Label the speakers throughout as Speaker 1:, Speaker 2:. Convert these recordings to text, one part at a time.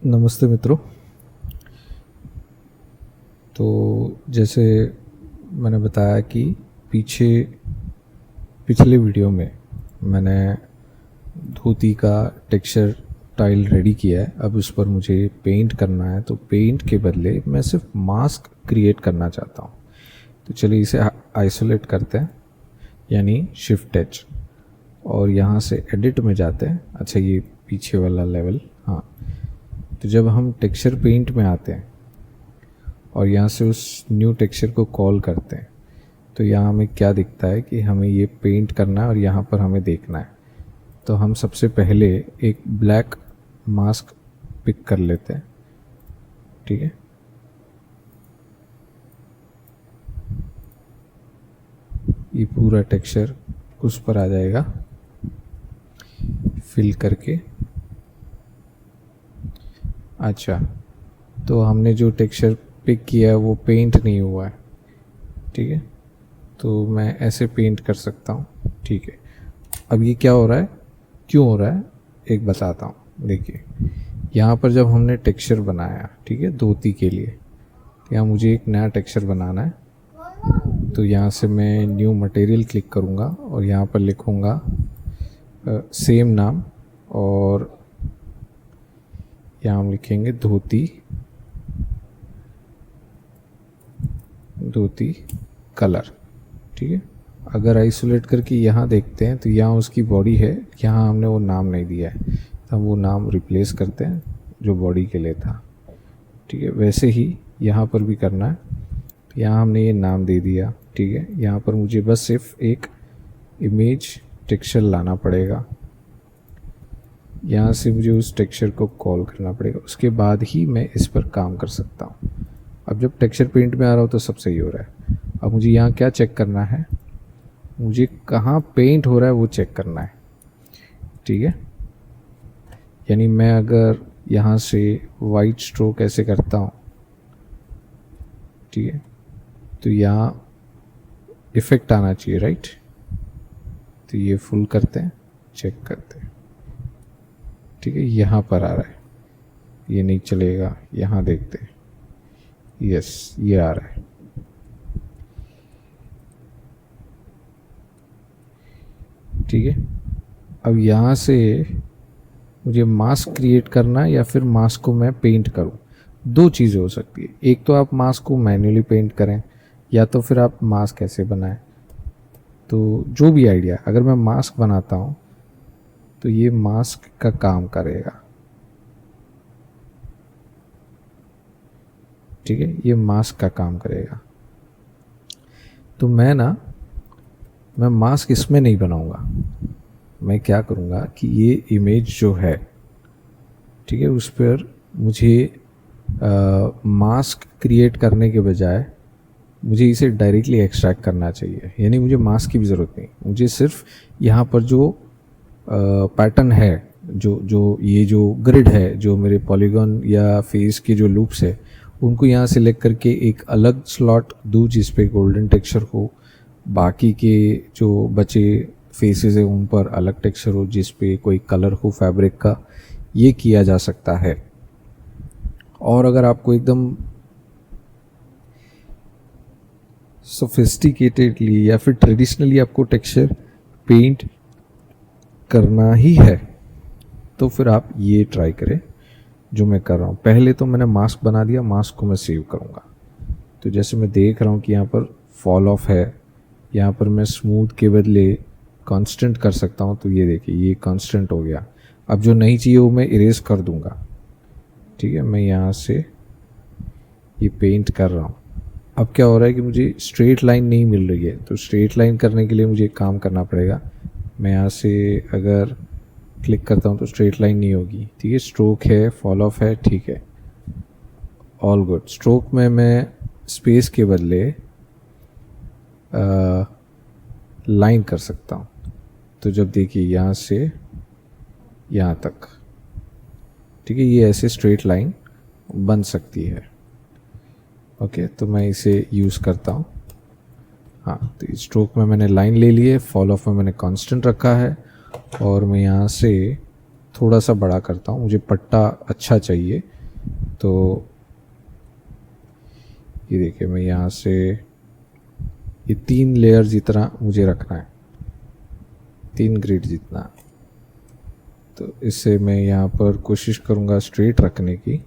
Speaker 1: नमस्ते मित्रों। तो जैसे मैंने बताया कि पिछले वीडियो में मैंने धोती का टेक्सचर टाइल रेडी किया है। अब उस पर मुझे पेंट करना है, तो पेंट के बदले मैं सिर्फ मास्क क्रिएट करना चाहता हूँ। तो चलिए इसे आइसोलेट करते हैं, यानी शिफ्ट एच, और यहाँ से एडिट में जाते हैं। अच्छा, ये पीछे वाला लेवल, हाँ। तो जब हम टेक्सचर पेंट में आते हैं और यहाँ से उस न्यू टेक्सचर को कॉल करते हैं, तो यहाँ हमें क्या दिखता है कि हमें ये पेंट करना है और यहाँ पर हमें देखना है। तो हम सबसे पहले एक ब्लैक मास्क पिक कर लेते हैं, ठीक है। ये पूरा टेक्सचर उस पर आ जाएगा फिल करके। अच्छा, तो हमने जो टेक्सचर पिक किया है वो पेंट नहीं हुआ है, ठीक है। तो मैं ऐसे पेंट कर सकता हूँ, ठीक है। अब ये क्या हो रहा है, क्यों हो रहा है, एक बताता हूँ। देखिए, यहाँ पर जब हमने टेक्सचर बनाया, ठीक है, धोती के लिए, तो यहाँ मुझे एक नया टेक्सचर बनाना है। तो यहाँ से मैं न्यू मटेरियल क्लिक करूँगा और यहाँ पर लिखूँगा सेम नाम, और यहाँ हम लिखेंगे धोती कलर, ठीक है। अगर आइसोलेट करके यहाँ देखते हैं तो यहाँ उसकी बॉडी है, यहाँ हमने वो नाम नहीं दिया है, तो हम वो नाम रिप्लेस करते हैं जो बॉडी के लिए था, ठीक है। वैसे ही यहाँ पर भी करना है। तो यहाँ हमने ये नाम दे दिया, ठीक है। यहाँ पर मुझे बस सिर्फ एक इमेज टेक्सचर लाना पड़ेगा, यहाँ से मुझे उस टेक्सचर को कॉल करना पड़ेगा, उसके बाद ही मैं इस पर काम कर सकता हूँ। अब जब टेक्सचर पेंट में आ रहा हो तो सब सही हो रहा है। अब मुझे यहाँ क्या चेक करना है, मुझे कहाँ पेंट हो रहा है वो चेक करना है, ठीक है। यानी मैं अगर यहाँ से वाइट स्ट्रोक ऐसे करता हूँ, ठीक है, तो यहाँ इफ़ेक्ट आना चाहिए, राइट। तो ये फुल करते हैं, चेक करते हैं, ठीक है। यहाँ पर आ रहा है, ये नहीं चलेगा, यहाँ देखते हैं, यस, ये आ रहा है, ठीक है। अब यहाँ से मुझे मास्क क्रिएट करना है या फिर मास्क को मैं पेंट करूँ। दो चीज़ें हो सकती है, एक तो आप मास्क को मैन्युअली पेंट करें, या तो फिर आप मास्क ऐसे बनाएं। तो जो भी आइडिया, अगर मैं मास्क बनाता हूँ तो ये मास्क का काम करेगा, ठीक है, ये मास्क का काम करेगा। तो मैं मास्क इसमें नहीं बनाऊंगा। मैं क्या करूँगा कि ये इमेज जो है, ठीक है, उस पर मुझे मास्क क्रिएट करने के बजाय मुझे इसे डायरेक्टली एक्सट्रैक्ट करना चाहिए। यानी मुझे मास्क की भी ज़रूरत नहीं, मुझे सिर्फ यहाँ पर जो पैटर्न है, जो ये जो ग्रिड है, जो मेरे पॉलीगॉन या फेस के जो लूप्स है, उनको यहाँ सेलेक्ट करके एक अलग स्लॉट दूँ जिस पे गोल्डन टेक्सचर हो, बाकी के जो बचे फेसेस है उन पर अलग टेक्सचर हो जिस पे कोई कलर हो फैब्रिक का। ये किया जा सकता है। और अगर आपको एकदम सोफिस्टिकेटेडली या फिर ट्रेडिशनली आपको टेक्सचर पेंट करना ही है, तो फिर आप ये ट्राई करें जो मैं कर रहा हूँ। पहले तो मैंने मास्क बना दिया, मास्क को मैं सेव करूँगा। तो जैसे मैं देख रहा हूँ कि यहाँ पर फॉल ऑफ है, यहाँ पर मैं स्मूथ के बदले कांस्टेंट कर सकता हूँ। तो ये देखिए, ये कांस्टेंट हो गया। अब जो नहीं चाहिए वो मैं इरेज कर दूँगा, ठीक है। मैं यहाँ से ये पेंट कर रहा हूँ। अब क्या हो रहा है कि मुझे स्ट्रेट लाइन नहीं मिल रही है, तो स्ट्रेट लाइन करने के लिए मुझे एक काम करना पड़ेगा। मैं यहाँ से अगर क्लिक करता हूँ तो स्ट्रेट लाइन नहीं होगी, ठीक है। स्ट्रोक है, फॉल ऑफ है, ठीक है, ऑल गुड। स्ट्रोक में मैं स्पेस के बदले लाइन कर सकता हूँ। तो जब देखिए यहाँ से यहाँ तक, ठीक है, ये ऐसे स्ट्रेट लाइन बन सकती है। ओके, तो मैं इसे यूज़ करता हूँ। हाँ, तो स्ट्रोक में मैंने लाइन ले ली है, फॉल ऑफ में मैंने कांस्टेंट रखा है, और मैं यहाँ से थोड़ा सा बड़ा करता हूँ, मुझे पट्टा अच्छा चाहिए। तो ये देखिए, मैं यहाँ से ये 3 लेयर जितना मुझे रखना है, 3 ग्रिड जितना। तो इससे मैं यहाँ पर कोशिश करूँगा स्ट्रेट रखने की।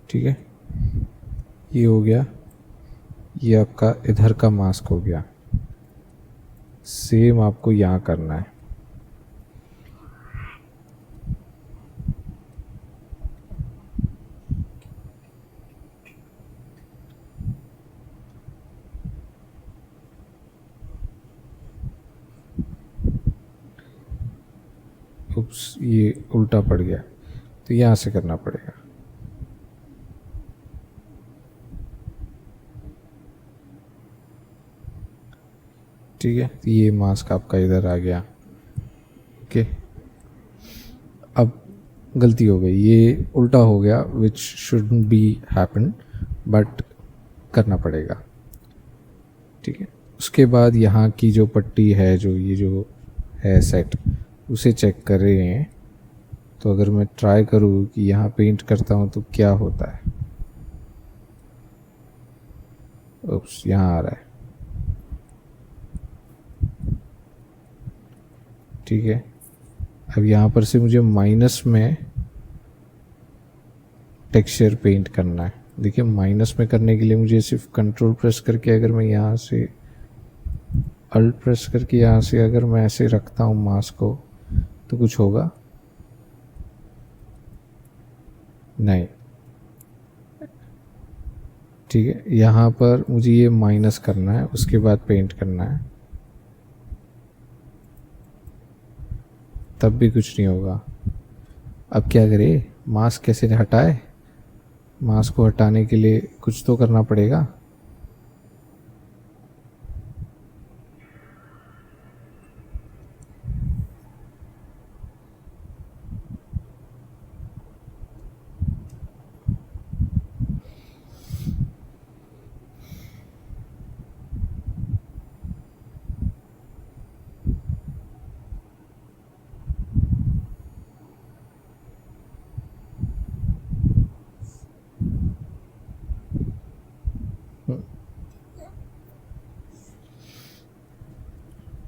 Speaker 1: ठीक है, ये हो गया, ये आपका इधर का मास्क हो गया। सेम आपको यहाँ करना है। उप्स, ये उल्टा पड़ गया, तो यहाँ से करना पड़ेगा। ठीक है, तो ये मास्क आपका इधर आ गया। ओके, अब गलती हो गई, ये उल्टा हो गया, विच शुडंट बी हैपन, बट करना पड़ेगा। ठीक है, उसके बाद यहाँ की जो पट्टी है, जो ये जो है सेट, उसे चेक कर रहे हैं। तो अगर मैं ट्राई करूँ कि यहाँ पेंट करता हूँ तो क्या होता है। उप्स, यहाँ आ रहा है। ठीक है, अब यहाँ पर से मुझे माइनस में टेक्सचर पेंट करना है। देखिए, माइनस में करने के लिए मुझे सिर्फ कंट्रोल प्रेस करके, अगर मैं यहाँ से अल्ट प्रेस करके यहाँ से अगर मैं ऐसे रखता हूँ मास्क को, तो कुछ होगा नहीं। ठीक है, यहाँ पर मुझे ये माइनस करना है, उसके बाद पेंट करना है, तब भी कुछ नहीं होगा। अब क्या करें, मास्क कैसे हटाए। मास्क को हटाने के लिए कुछ तो करना पड़ेगा।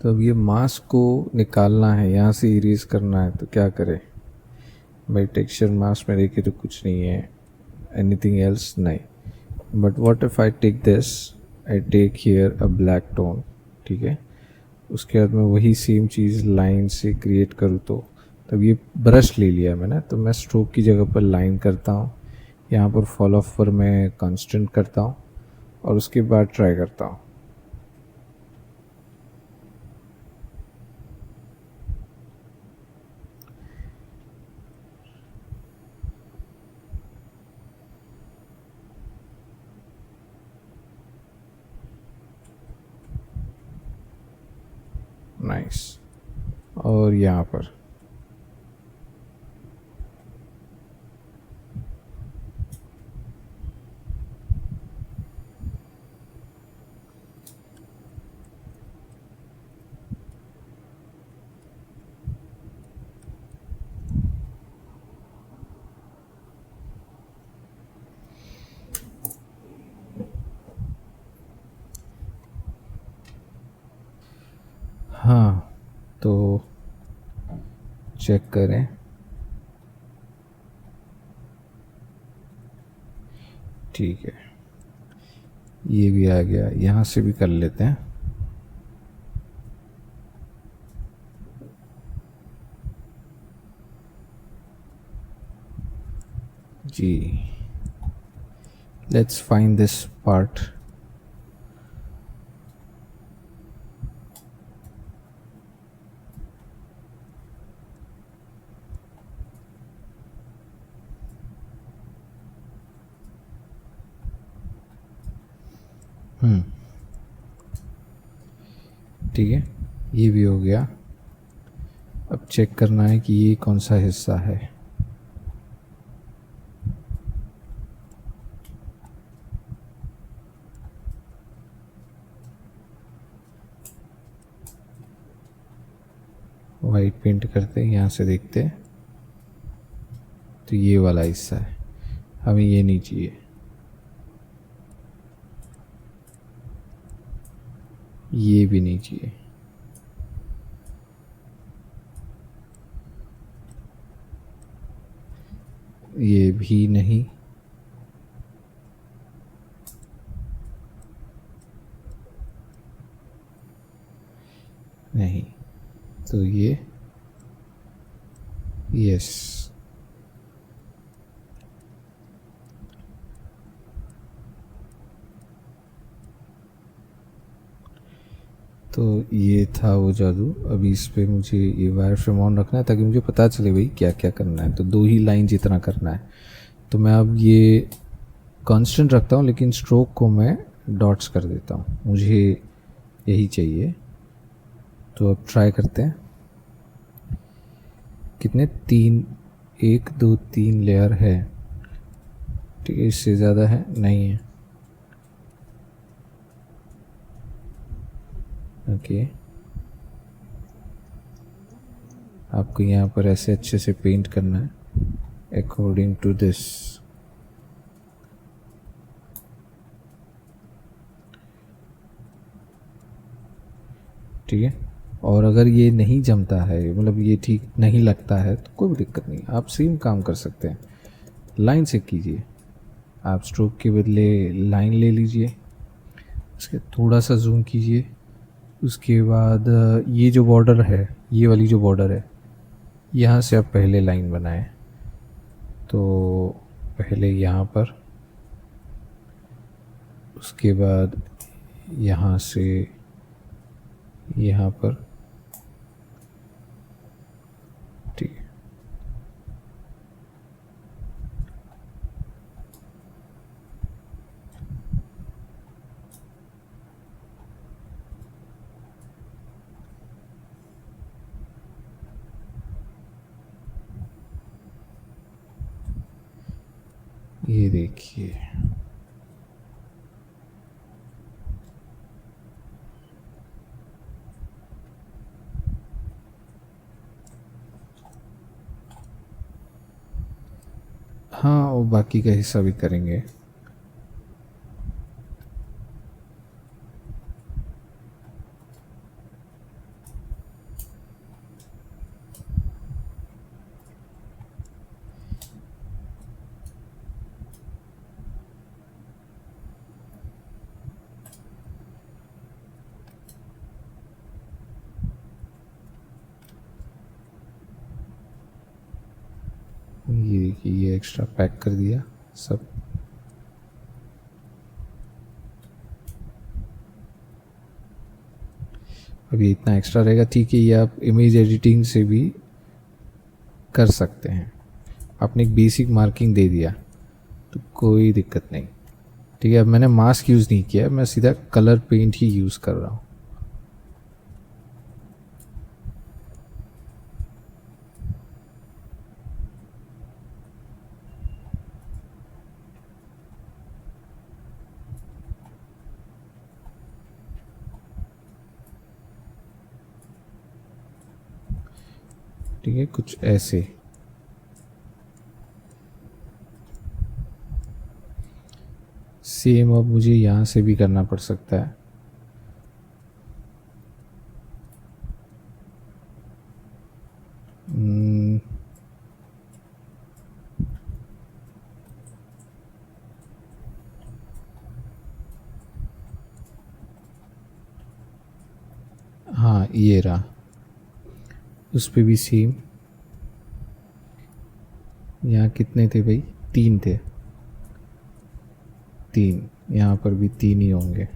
Speaker 1: तो अब ये मास्क को निकालना है, यहाँ से इरेज करना है, तो क्या करें भाई। टेक्सचर मास्क में देखिए तो कुछ नहीं है, एनीथिंग एल्स नहीं। But what if I take this, I take here a black tone. ठीक है, उसके बाद मैं वही सेम चीज़ लाइन से क्रिएट करूँ तो तब ये ब्रश ले लिया मैंने, तो मैं स्ट्रोक की जगह पर लाइन करता हूँ, यहाँ पर फॉल ऑफ पर मैं कांस्टेंट करता हूँ, और उसके बाद ट्राई करता हूँ। नाइस, और यहाँ पर हाँ, तो चेक करें। ठीक है, ये भी आ गया, यहाँ से भी कर लेते हैं। जी, लेट्स फाइंड दिस पार्ट। ठीक है, ये भी हो गया। अब चेक करना है कि ये कौन सा हिस्सा है। वाइट पेंट करते हैं, यहाँ से देखते हैं तो ये वाला हिस्सा है, हमें ये नहीं चाहिए, ये भी नहीं चाहिए, ये भी नहीं, नहीं, तो ये यस। तो ये था वो जादू। अभी इस पे मुझे ये वायर फ्रेम ऑन रखना है ताकि मुझे पता चले भाई क्या क्या करना है। तो 2 ही लाइन जितना करना है। तो मैं अब ये कांस्टेंट रखता हूँ लेकिन स्ट्रोक को मैं डॉट्स कर देता हूँ, मुझे यही चाहिए। तो अब ट्राई करते हैं। कितने, 3, 1 2 3 लेयर है, ठीक है, इससे ज़्यादा है नहीं है। ओके, आपको यहाँ पर ऐसे अच्छे से पेंट करना है अकॉर्डिंग टू दिस। ठीक है, और अगर ये नहीं जमता है, मतलब ये ठीक नहीं लगता है, तो कोई भी दिक्कत नहीं, आप सेम काम कर सकते हैं। लाइन से कीजिए, आप स्ट्रोक के बदले लाइन ले लीजिए, उसके थोड़ा सा जूम कीजिए। उसके बाद ये जो बॉर्डर है, ये वाली जो बॉर्डर है, यहाँ से आप पहले लाइन बनाएं। तो पहले यहाँ पर, उसके बाद यहाँ से यहाँ पर, ठीक है। ये देखिए, हाँ, और बाकी का हिस्सा भी करेंगे। ये देखिए, ये एक्स्ट्रा पैक कर दिया सब। अभी इतना एक्स्ट्रा रहेगा, ठीक है, ये आप इमेज एडिटिंग से भी कर सकते हैं। आपने एक बेसिक मार्किंग दे दिया तो कोई दिक्कत नहीं। ठीक है, अब मैंने मास्क यूज़ नहीं किया, मैं सीधा कलर पेंट ही यूज़ कर रहा हूँ। ठीक है, कुछ ऐसे। सेम अब मुझे यहाँ से भी करना पड़ सकता है। हाँ, ये रहा, उस पे भी सेम। यहाँ कितने थे भाई, 3 थे, 3, यहाँ पर भी 3 ही होंगे।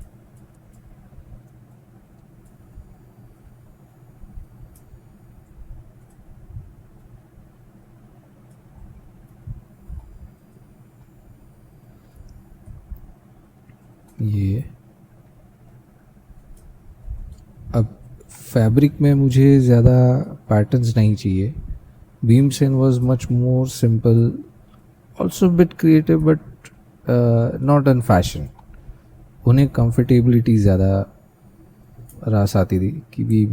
Speaker 1: ये अब फैब्रिक में मुझे ज़्यादा पैटर्न्स नहीं चाहिए. Bhimsen was much more simple, also bit creative but not in fashion. उन्हें कंफर्टेबिलिटी ज़्यादा रास आती थी कि भी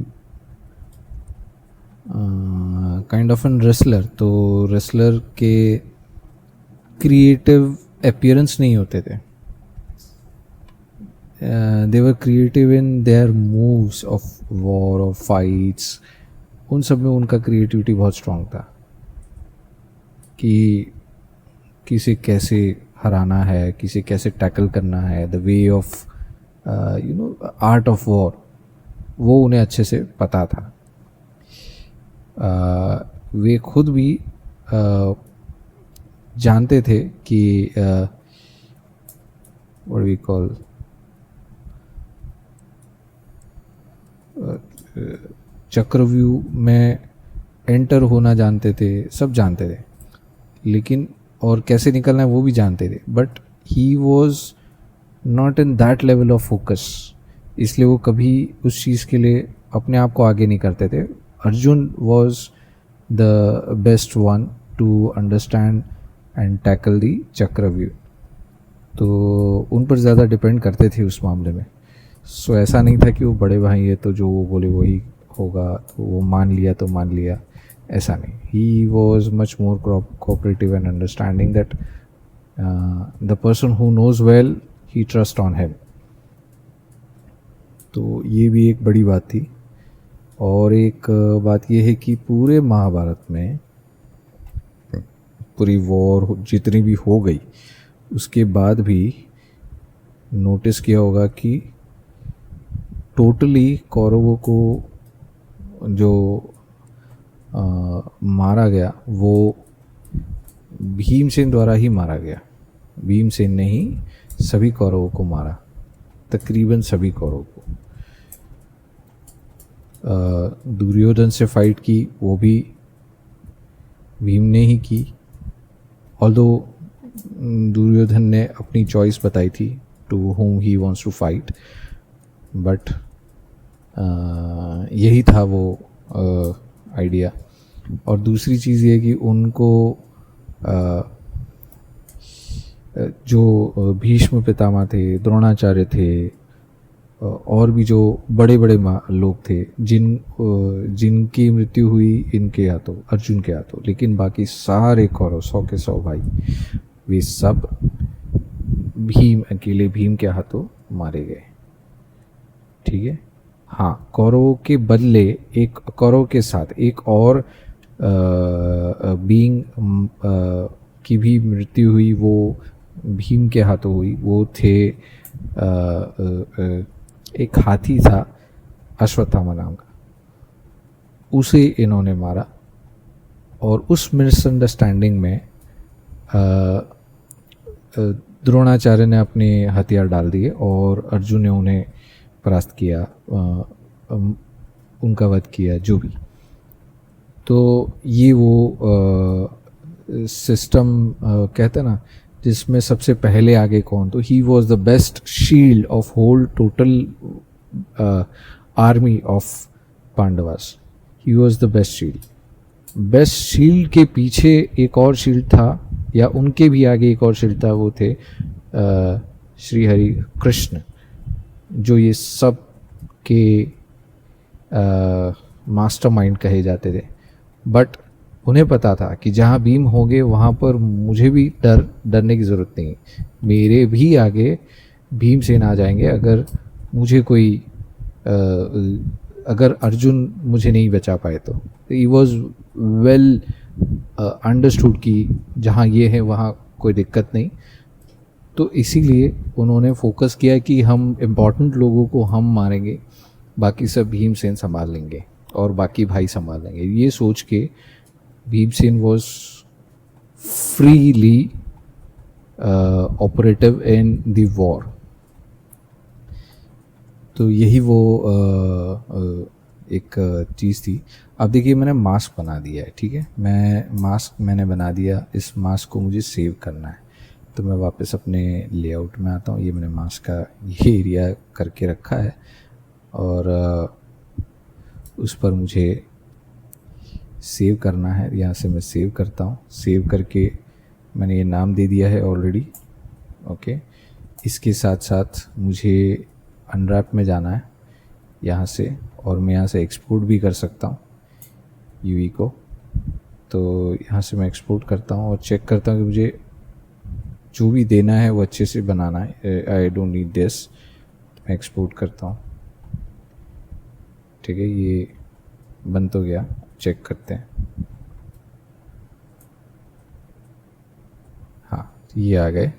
Speaker 1: काइंड ऑफ एन रेसलर. तो रेसलर के क्रिएटिव अपीयरेंस नहीं होते थे. They were creative in their moves of war और फाइट्स. उन सब में उनका क्रिएटिविटी बहुत स्ट्रांग था कि किसे कैसे हराना है, किसे कैसे टैकल करना है, the way of art of war, वो उन्हें अच्छे से पता था. वे खुद भी जानते थे कि व्हाट वी कॉल चक्रव्यूह में एंटर होना जानते थे, सब जानते थे, लेकिन और कैसे निकलना है वो भी जानते थे. But he was not in that level of focus, इसलिए वो कभी उस चीज़ के लिए अपने आप को आगे नहीं करते थे. Arjun was the best one to understand and tackle the chakravyuh. तो उन पर ज़्यादा डिपेंड करते थे उस मामले में. सो ऐसा नहीं था कि वो बड़े भाई है तो जो वो बोले वही होगा, तो वो मान लिया तो मान लिया, ऐसा नहीं. He was much more cooperative and understanding that the person who knows well he trust on him. तो ये भी एक बड़ी बात थी. और एक बात ये है कि पूरे महाभारत में पूरी वॉर जितनी भी हो गई उसके बाद भी नोटिस किया होगा कि टोटली कौरवों को जो मारा गया वो भीमसेन द्वारा ही मारा गया. भीमसेन ने ही सभी कौरवों को मारा, तकरीबन सभी कौरवों को. दुर्योधन से फाइट की वो भी भीम ने ही की. ऑल्दो दुर्योधन ने अपनी चॉइस बताई थी to whom he wants to fight, but यही था वो आइडिया. और दूसरी चीज़ ये कि उनको जो भीष्म पितामह थे, द्रोणाचार्य थे, और भी जो बड़े बड़े लोग थे जिनकी मृत्यु हुई इनके हाथों, अर्जुन के हाथों, लेकिन बाकी सारे कौरव 100 के 100 भाई वे सब अकेले भीम के हाथों मारे गए. ठीक है. हाँ, कौरवों के बदले एक कौरव के साथ एक और बीइंग की भी मृत्यु हुई, वो भीम के हाथों हुई. वो थे एक हाथी था अश्वत्थामा नाम का, उसे इन्होंने मारा. और उस मिसअंडरस्टैंडिंग में द्रोणाचार्य ने अपने हथियार डाल दिए और अर्जुन ने उन्हें परास्त किया, उनका वध किया, जो भी. तो ये वो सिस्टम कहते हैं ना, जिसमें सबसे पहले आगे कौन, तो he was the best shield of whole total army of Pandavas. He was the best shield. Best shield के पीछे एक और शील्ड था, या उनके भी आगे एक और शील्ड था, वो थे श्री हरि कृष्ण, जो ये सब के मास्टरमाइंड कहे जाते थे. बट उन्हें पता था कि जहाँ भीम होंगे वहाँ पर मुझे भी डरने की ज़रूरत नहीं. मेरे भी आगे भीमसेन आ जाएंगे अगर मुझे कोई अगर अर्जुन मुझे नहीं बचा पाए तो. ही वॉज वेल अंडरस्टूड कि जहाँ ये है वहाँ कोई दिक्कत नहीं. तो इसीलिए उन्होंने फोकस किया कि हम इम्पॉर्टेंट लोगों को हम मारेंगे, बाकी सब भीमसेन संभाल लेंगे और बाकी भाई संभाल लेंगे. ये सोच के Bhimsen was freely operative in the war. तो यही वो एक चीज़ थी. अब देखिए मैंने मास्क बना दिया है. ठीक है, मैंने बना दिया. इस मास्क को मुझे सेव करना है, तो मैं वापस अपने लेआउट में आता हूँ. ये मैंने मास्क का ये एरिया करके रखा है और उस पर मुझे सेव करना है। यहाँ से मैं सेव करता हूँ। सेव करके मैंने ये नाम दे दिया है ऑलरेडी। ओके, इसके साथ साथ मुझे अनरैप में जाना है यहाँ से, और मैं यहाँ से एक्सपोर्ट भी कर सकता हूँ यूवी को। तो यहाँ से मैं एक्सपोर्ट करता हूँ और चेक करता हूँ कि मुझे जो भी देना है वो अच्छे से बनाना है। आई डोंट नीड दिस, मैं एक्सपोर्ट करता हूँ। ठीक है, ये बन तो गया, चेक करते हैं। हाँ, ये आ गए।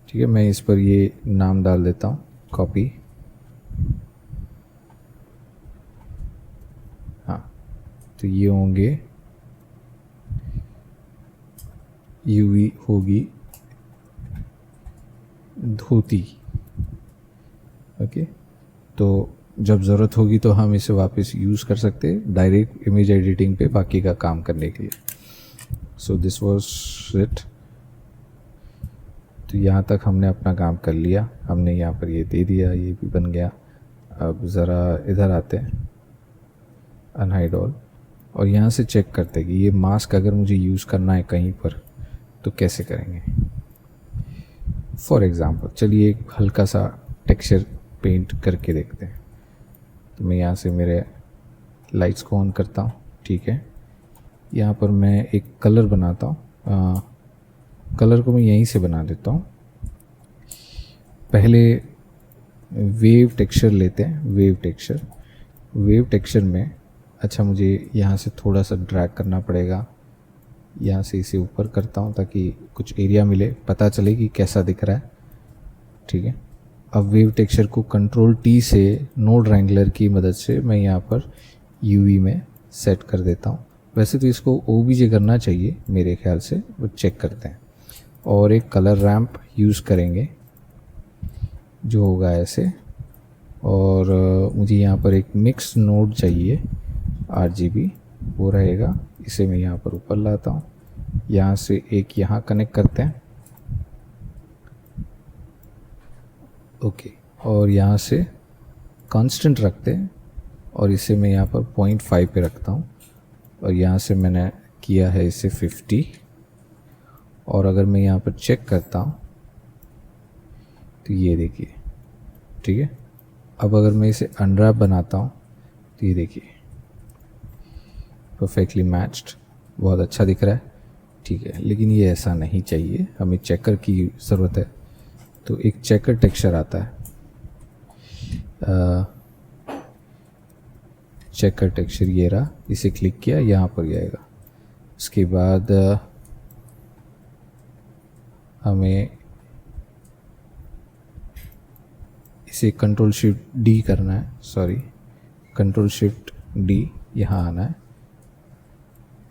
Speaker 1: ठीक है, मैं इस पर ये नाम डाल देता हूँ, कॉपी। हाँ, तो ये होंगे, यूवी होगी धोती। ओके, तो जब ज़रूरत होगी तो हम इसे वापस यूज़ कर सकते हैं डायरेक्ट इमेज एडिटिंग पे बाकी का काम करने के लिए। So this was it. तो यहाँ तक हमने अपना काम कर लिया। हमने यहाँ पर ये दे दिया, ये भी बन गया। अब ज़रा इधर आते हैं, अनहाइड ऑल, और यहाँ से चेक करते हैं कि ये मास्क अगर मुझे यूज़ करना है कहीं पर तो कैसे करेंगे। फॉर एग्ज़ाम्पल चलिए एक हल्का सा टेक्सचर पेंट करके देखते हैं। तो मैं यहाँ से मेरे लाइट्स को ऑन करता हूँ। ठीक है, यहाँ पर मैं एक कलर बनाता हूँ। कलर को मैं यहीं से बना देता हूँ। पहले वेव टेक्सचर लेते हैं। वेव टेक्सचर में अच्छा मुझे यहाँ से थोड़ा सा ड्रैग करना पड़ेगा। यहाँ से इसे ऊपर करता हूँ ताकि कुछ एरिया मिले, पता चले कि कैसा दिख रहा है। ठीक है, अब वेव टेक्सचर को कंट्रोल टी से नोड रैंगलर की मदद से मैं यहाँ पर यूवी में सेट कर देता हूँ। वैसे तो इसको ओबीजे करना चाहिए मेरे ख्याल से, वो चेक करते हैं। और एक कलर रैंप यूज़ करेंगे जो होगा ऐसे। और मुझे यहाँ पर एक मिक्स नोड चाहिए, RGB वो रहेगा। इसे मैं यहाँ पर ऊपर लाता हूँ। यहाँ से एक यहाँ कनेक्ट करते हैं। ओके, और यहाँ से कांस्टेंट रखते हैं और इसे मैं यहाँ पर 0.5 पे रखता हूँ। और यहाँ से मैंने किया है इसे 50। और अगर मैं यहाँ पर चेक करता हूँ तो ये देखिए। ठीक है, अब अगर मैं इसे अनरैप बनाता हूँ तो ये देखिए परफेक्टली मैच्ड, बहुत अच्छा दिख रहा है। ठीक है, लेकिन ये ऐसा नहीं चाहिए, हमें चेकर की ज़रूरत है। तो एक चेकर टेक्सचर आता है, चेकर टेक्सचर ये रहा। इसे क्लिक किया, यहाँ पर आएगा। उसके बाद हमें इसे कंट्रोल शिफ्ट डी करना है, सॉरी कंट्रोल शिफ्ट डी, यहाँ आना है,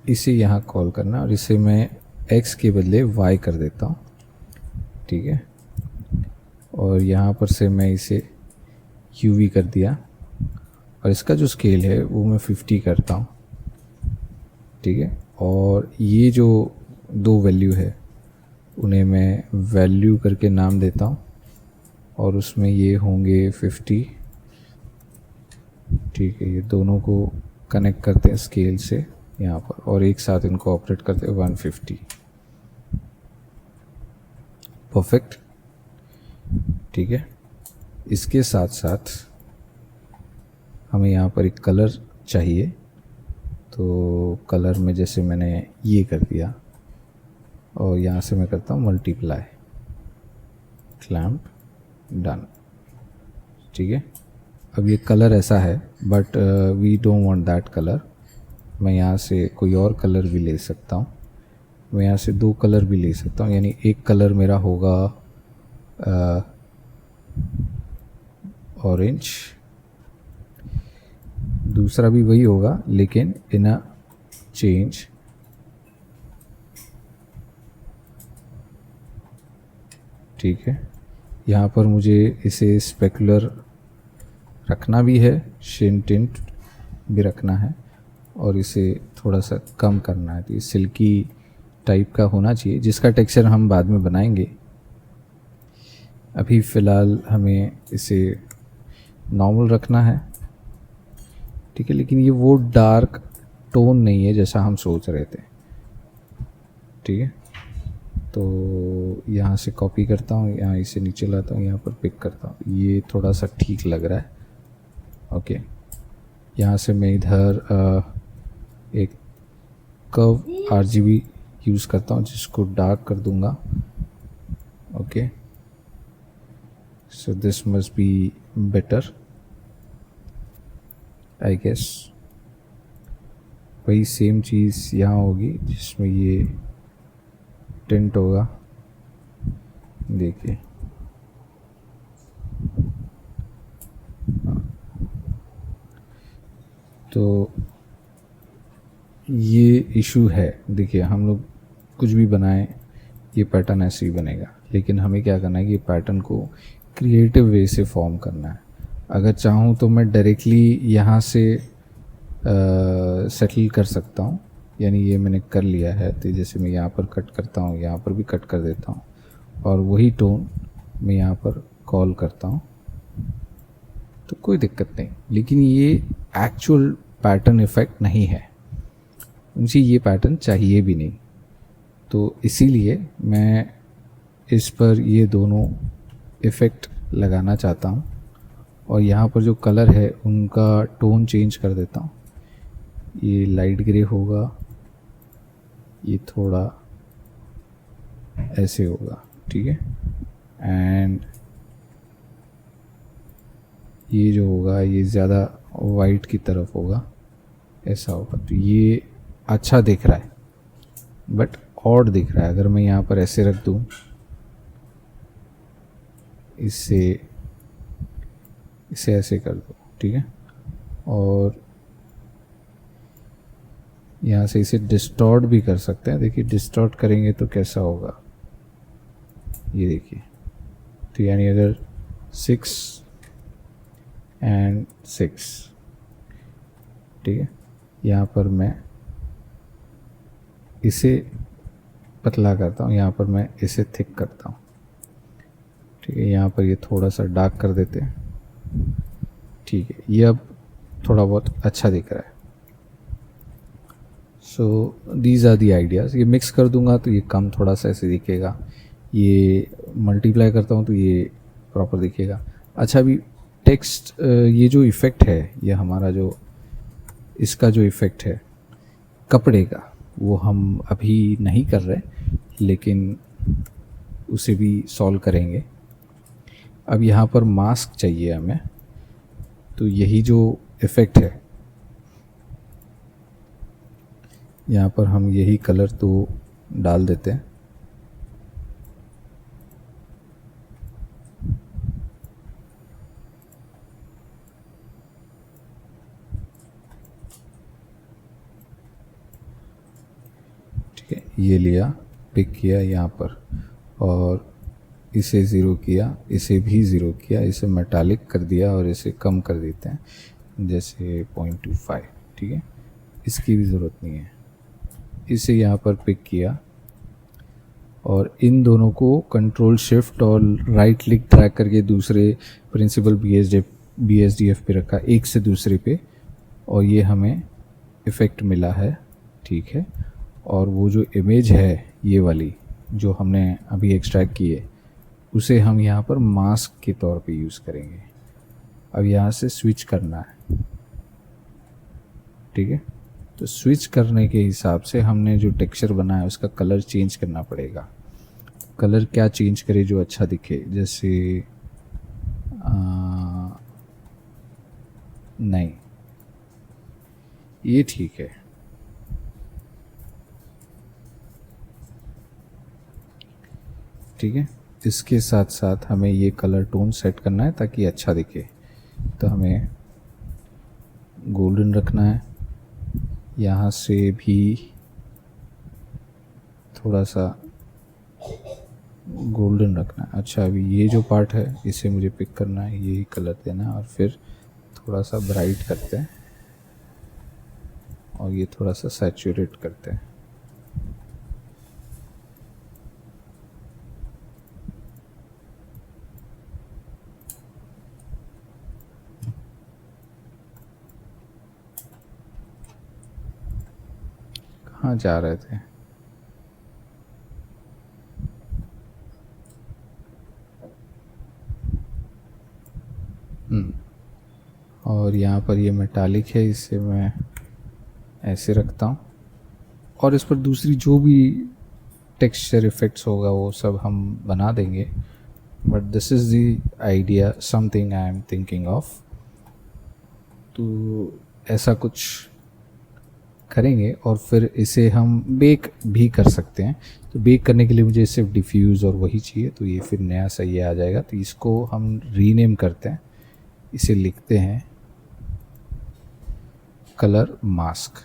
Speaker 1: इसे यहाँ कॉल करना, और इसे मैं x के बदले y कर देता हूँ। ठीक है, और यहाँ पर से मैं इसे UV कर दिया, और इसका जो स्केल है वो मैं 50 करता हूँ। ठीक है, और ये जो दो वैल्यू है उन्हें मैं वैल्यू करके नाम देता हूँ, और उसमें ये होंगे 50। ठीक है, ये दोनों को कनेक्ट करते हैं स्केल से यहाँ पर, और एक साथ इनको ऑपरेट करते हैं 150। परफेक्ट। ठीक है, इसके साथ साथ हमें यहाँ पर एक कलर चाहिए। तो कलर में जैसे मैंने ये कर दिया, और यहाँ से मैं करता हूँ मल्टीप्लाई, क्लैम्प, डन। ठीक है, अब ये कलर ऐसा है, but we don't want that colour. मैं यहाँ से कोई और कलर भी ले सकता हूँ। मैं यहाँ से दो कलर भी ले सकता हूँ, यानी एक कलर मेरा होगा ऑरेंज, दूसरा भी वही होगा लेकिन इन अ चेंज। ठीक है, यहाँ पर मुझे इसे स्पेकुलर रखना भी है, शेन टिंट भी रखना है, और इसे थोड़ा सा कम करना है। तो ये सिल्की टाइप का होना चाहिए, जिसका टेक्सचर हम बाद में बनाएंगे। अभी फ़िलहाल हमें इसे नॉर्मल रखना है। ठीक है, लेकिन ये वो डार्क टोन नहीं है जैसा हम सोच रहे थे। ठीक है, तो यहाँ से कॉपी करता हूँ, यहाँ इसे नीचे लाता हूँ, यहाँ पर पिक करता हूँ, ये थोड़ा सा ठीक लग रहा है। ओके, यहाँ से मैं इधर एक कर्व RGB यूज़ करता हूँ जिसको डार्क कर दूंगा। Okay, so this must be better I guess. वही सेम चीज़ यहाँ होगी जिसमें ये टिंट होगा, देखिए। तो ये इशू है, देखिए हम लोग कुछ भी बनाएं ये पैटर्न ऐसे ही बनेगा, लेकिन हमें क्या करना है कि ये पैटर्न को क्रिएटिव वे से फॉर्म करना है। अगर चाहूँ तो मैं डायरेक्टली यहाँ से सेटल कर सकता हूँ, यानी ये मैंने कर लिया है, तो जैसे मैं यहाँ पर कट करता हूँ, यहाँ पर भी कट कर देता हूँ, और वही टोन मैं यहाँ पर कॉल करता हूँ, तो कोई दिक्कत नहीं। लेकिन ये एक्चुअल पैटर्न इफ़ेक्ट नहीं है, मुझे ये पैटर्न चाहिए भी नहीं, तो इसीलिए मैं इस पर ये दोनों इफ़ेक्ट लगाना चाहता हूँ। और यहाँ पर जो कलर है उनका टोन चेंज कर देता हूँ, ये लाइट ग्रे होगा, ये थोड़ा ऐसे होगा, ठीक है। एंड ये जो होगा ये ज़्यादा वाइट की तरफ होगा, ऐसा होगा, तो ये अच्छा दिख रहा है बट ऑड दिख रहा है। अगर मैं यहाँ पर ऐसे रख दूँ, इसे ऐसे कर दो, ठीक है, और यहाँ से इसे डिस्टॉर्ट भी कर सकते हैं। देखिए डिस्टॉर्ट करेंगे तो कैसा होगा, ये देखिए। तो यानी अगर 6 and 6, ठीक है, यहाँ पर मैं इसे पतला करता हूँ, यहाँ पर मैं इसे थिक करता हूँ, ठीक है। यहाँ पर ये थोड़ा सा डार्क कर देते हैं, ठीक है, ये अब थोड़ा बहुत अच्छा दिख रहा है। So these are the ideas. ये मिक्स कर दूंगा तो ये कम थोड़ा सा ऐसे दिखेगा, ये मल्टीप्लाई करता हूँ तो ये प्रॉपर दिखेगा। अच्छा, अभी टेक्स्ट ये जो इफ़ेक्ट है, ये हमारा जो इसका जो इफ़ेक्ट है कपड़े का, वो हम अभी नहीं कर रहे, लेकिन उसे भी सॉल्व करेंगे। अब यहाँ पर मास्क चाहिए हमें, तो यही जो इफ़ेक्ट है यहाँ पर हम यही कलर तो डाल देते हैं। ठीक है, ये लिया, पिक किया यहाँ पर, और इसे ज़ीरो किया, इसे भी ज़ीरो किया, इसे मेटालिक कर दिया और इसे कम कर देते हैं जैसे 0.25, ठीक है, इसकी भी ज़रूरत नहीं है। इसे यहाँ पर पिक किया और इन दोनों को कंट्रोल शिफ्ट और राइट क्लिक ड्रैग करके दूसरे प्रिंसिपल BSDF पे रखा, एक से दूसरे पे, और ये हमें इफ़ेक्ट मिला है, ठीक है। और वो जो इमेज है ये वाली जो हमने अभी एक्सट्रैक्ट की है, उसे हम यहाँ पर मास्क के तौर पे यूज़ करेंगे। अब यहाँ से स्विच करना है, ठीक है। तो स्विच करने के हिसाब से हमने जो टेक्सचर बनाया है उसका कलर चेंज करना पड़ेगा। कलर क्या चेंज करे जो अच्छा दिखे, जैसे नहीं, ये ठीक है, ठीक है। इसके साथ साथ हमें ये कलर टोन सेट करना है ताकि अच्छा दिखे। तो हमें गोल्डन रखना है, यहाँ से भी थोड़ा सा गोल्डन रखना है। अच्छा, अभी ये जो पार्ट है इसे मुझे पिक करना है, यही कलर देना है, और फिर थोड़ा सा ब्राइट करते हैं और ये थोड़ा सा सैचुरेट करते हैं। कहाँ जा रहे थे? और यहाँ पर ये मेटालिक है, इसे मैं ऐसे रखता हूँ और इस पर दूसरी जो भी टेक्सचर इफ़ेक्ट्स होगा वो सब हम बना देंगे, but this is the idea, something I am thinking of. तो ऐसा कुछ करेंगे और फिर इसे हम बेक भी कर सकते हैं। तो बेक करने के लिए मुझे सिर्फ डिफ्यूज़ और वही चाहिए, तो ये फिर नया सा ये आ जाएगा। तो इसको हम रीनेम करते हैं, इसे लिखते हैं कलर मास्क,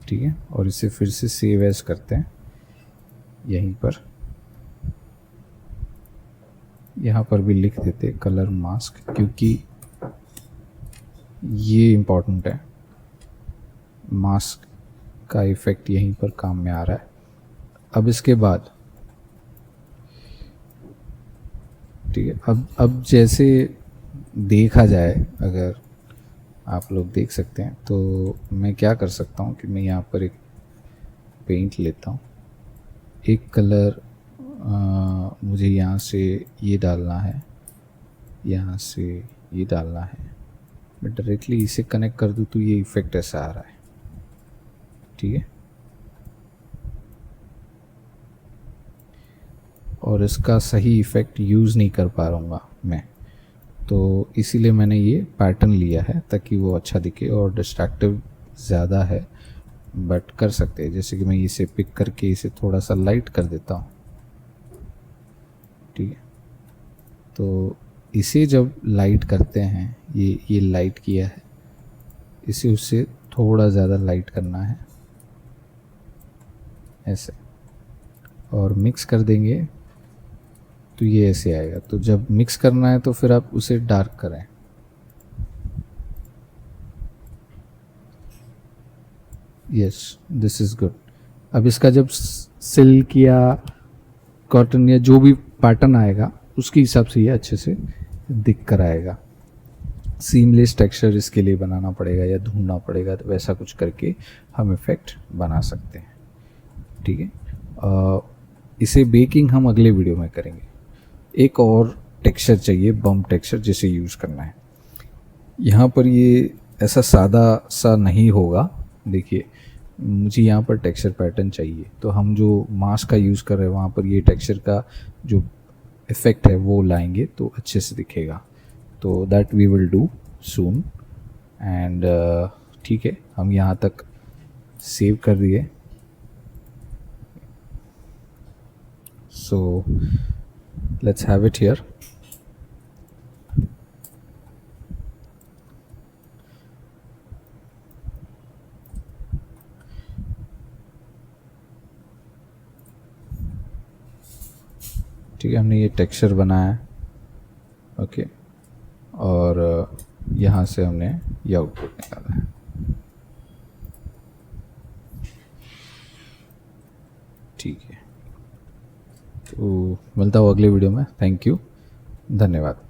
Speaker 1: ठीक है। और इसे फिर से सेव एज करते हैं यहीं पर, यहाँ पर भी लिख देते कलर मास्क, क्योंकि ये इम्पॉर्टेंट है, मास्क का इफ़ेक्ट यहीं पर काम में आ रहा है। अब इसके बाद ठीक है, अब जैसे देखा जाए, अगर आप लोग देख सकते हैं, तो मैं क्या कर सकता हूँ कि मैं यहाँ पर एक पेंट लेता हूँ, एक कलर मुझे यहाँ से ये डालना है, यहाँ से ये डालना है, मैं डायरेक्टली इसे कनेक्ट कर दूँ तो ये इफ़ेक्ट ऐसा आ रहा है, ठीक है। और इसका सही इफ़ेक्ट यूज़ नहीं कर पा रहूँगा मैं, तो इसीलिए मैंने ये पैटर्न लिया है ताकि वो अच्छा दिखे, और डिस्ट्रैक्टिव ज़्यादा है बट कर सकते हैं। जैसे कि मैं इसे पिक करके इसे थोड़ा सा लाइट कर देता हूँ, ठीक है। तो इसे जब लाइट करते हैं, ये लाइट किया है, इसे उससे थोड़ा ज़्यादा लाइट करना है ऐसे, और मिक्स कर देंगे तो ये ऐसे आएगा। तो जब मिक्स करना है तो फिर आप उसे डार्क करें, यस दिस इज़ गुड। अब इसका जब सिल्क या कॉटन या जो भी पैटर्न आएगा उसके हिसाब से ये अच्छे से दिख कर आएगा। सीमलेस टेक्सचर इसके लिए बनाना पड़ेगा या ढूंढना पड़ेगा, तो वैसा कुछ करके हम इफ़ेक्ट बना सकते हैं, ठीक है। इसे बेकिंग हम अगले वीडियो में करेंगे। एक और टेक्सचर चाहिए, बम टेक्सचर, जिसे यूज़ करना है। यहाँ पर ये ऐसा सादा सा नहीं होगा, देखिए मुझे यहाँ पर टेक्सचर पैटर्न चाहिए, तो हम जो मास्क का यूज़ कर रहे हैं वहाँ पर ये टेक्सचर का जो इफ़ेक्ट है वो लाएंगे तो अच्छे से दिखेगा। तो that we will do soon, and ठीक है, हम यहाँ तक सेव कर दिए। So let's have it here. ठीक है, हमने ये टेक्सचर बनाया है, ओके, और यहाँ से हमने ये आउटपुट निकाला है, ठीक है। तो मिलता हूँ अगले वीडियो में। थैंक यू, धन्यवाद।